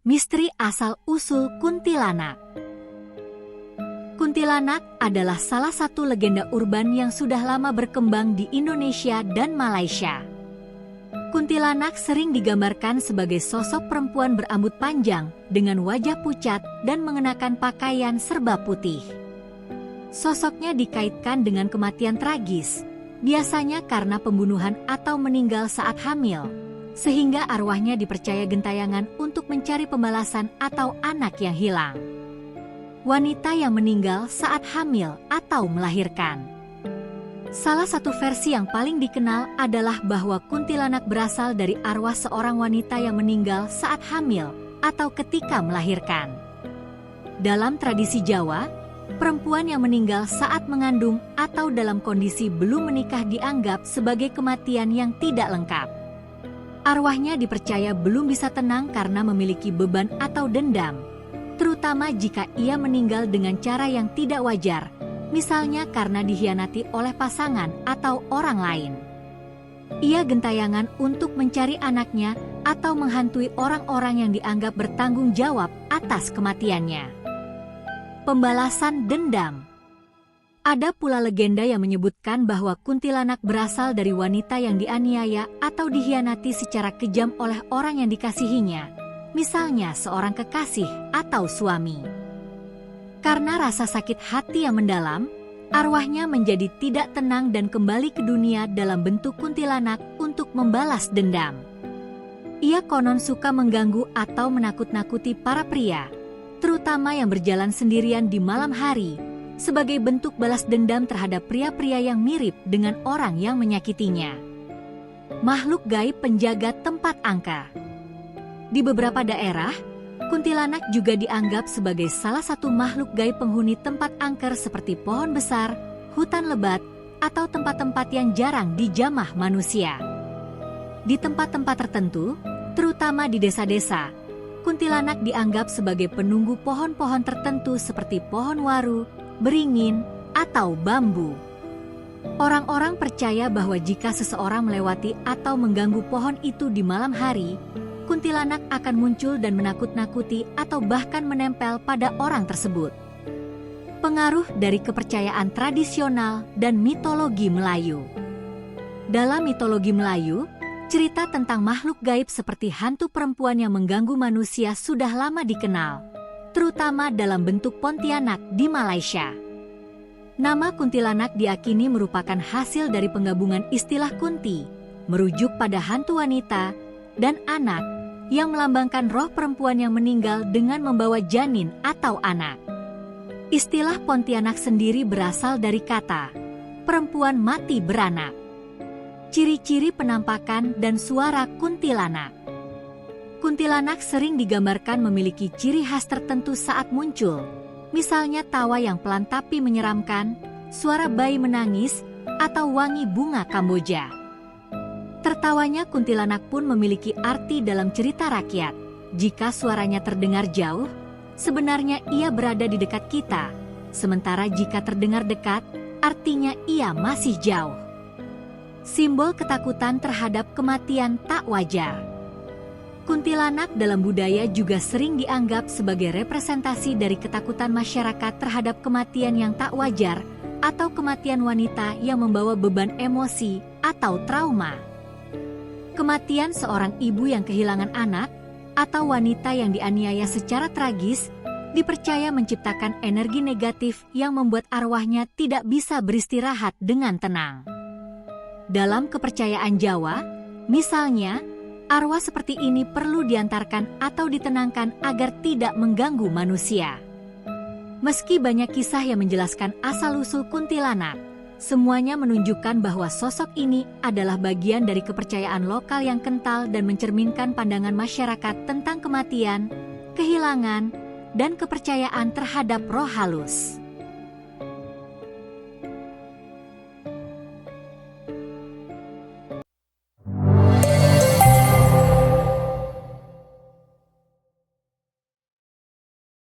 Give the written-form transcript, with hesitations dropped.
Misteri asal-usul kuntilanak. Kuntilanak adalah salah satu legenda urban yang sudah lama berkembang di Indonesia dan Malaysia. Kuntilanak sering digambarkan sebagai sosok perempuan berambut panjang dengan wajah pucat dan mengenakan pakaian serba putih. Sosoknya dikaitkan dengan kematian tragis, biasanya karena pembunuhan atau meninggal saat hamil, sehingga arwahnya dipercaya gentayangan untuk mencari pembalasan atau anak yang hilang. Wanita yang meninggal saat hamil atau melahirkan. Salah satu versi yang paling dikenal adalah bahwa kuntilanak berasal dari arwah seorang wanita yang meninggal saat hamil atau ketika melahirkan. Dalam tradisi Jawa, perempuan yang meninggal saat mengandung atau dalam kondisi belum menikah dianggap sebagai kematian yang tidak lengkap. Arwahnya dipercaya belum bisa tenang karena memiliki beban atau dendam, terutama jika ia meninggal dengan cara yang tidak wajar, misalnya karena dikhianati oleh pasangan atau orang lain. Ia gentayangan untuk mencari anaknya atau menghantui orang-orang yang dianggap bertanggung jawab atas kematiannya. Pembalasan dendam. Ada pula legenda yang menyebutkan bahwa kuntilanak berasal dari wanita yang dianiaya atau dikhianati secara kejam oleh orang yang dikasihinya, misalnya seorang kekasih atau suami. Karena rasa sakit hati yang mendalam, arwahnya menjadi tidak tenang dan kembali ke dunia dalam bentuk kuntilanak untuk membalas dendam. Ia konon suka mengganggu atau menakut-nakuti para pria, terutama yang berjalan sendirian di malam hari, sebagai bentuk balas dendam terhadap pria-pria yang mirip dengan orang yang menyakitinya. Makhluk gaib penjaga tempat angker. Di beberapa daerah, kuntilanak juga dianggap sebagai salah satu makhluk gaib penghuni tempat angker seperti pohon besar, hutan lebat, atau tempat-tempat yang jarang dijamah manusia. Di tempat-tempat tertentu, terutama di desa-desa, kuntilanak dianggap sebagai penunggu pohon-pohon tertentu seperti pohon waru, beringin, atau bambu. Orang-orang percaya bahwa jika seseorang melewati atau mengganggu pohon itu di malam hari, kuntilanak akan muncul dan menakut-nakuti atau bahkan menempel pada orang tersebut. Pengaruh dari kepercayaan tradisional dan mitologi Melayu. Dalam mitologi Melayu, cerita tentang makhluk gaib seperti hantu perempuan yang mengganggu manusia sudah lama dikenal, terutama dalam bentuk Pontianak di Malaysia. Nama kuntilanak diakini merupakan hasil dari penggabungan istilah kunti, merujuk pada hantu wanita, dan anak, yang melambangkan roh perempuan yang meninggal dengan membawa janin atau anak. Istilah Pontianak sendiri berasal dari kata perempuan mati beranak. Ciri-ciri penampakan dan suara kuntilanak. Kuntilanak sering digambarkan memiliki ciri khas tertentu saat muncul, misalnya tawa yang pelan tapi menyeramkan, suara bayi menangis, atau wangi bunga Kamboja. Tertawanya kuntilanak pun memiliki arti dalam cerita rakyat. Jika suaranya terdengar jauh, sebenarnya ia berada di dekat kita, sementara jika terdengar dekat, artinya ia masih jauh. Simbol ketakutan terhadap kematian tak wajar. Kuntilanak dalam budaya juga sering dianggap sebagai representasi dari ketakutan masyarakat terhadap kematian yang tak wajar atau kematian wanita yang membawa beban emosi atau trauma. Kematian seorang ibu yang kehilangan anak atau wanita yang dianiaya secara tragis dipercaya menciptakan energi negatif yang membuat arwahnya tidak bisa beristirahat dengan tenang. Dalam kepercayaan Jawa, misalnya, arwah seperti ini perlu diantarkan atau ditenangkan agar tidak mengganggu manusia. Meski banyak kisah yang menjelaskan asal-usul kuntilanak, semuanya menunjukkan bahwa sosok ini adalah bagian dari kepercayaan lokal yang kental dan mencerminkan pandangan masyarakat tentang kematian, kehilangan, dan kepercayaan terhadap roh halus.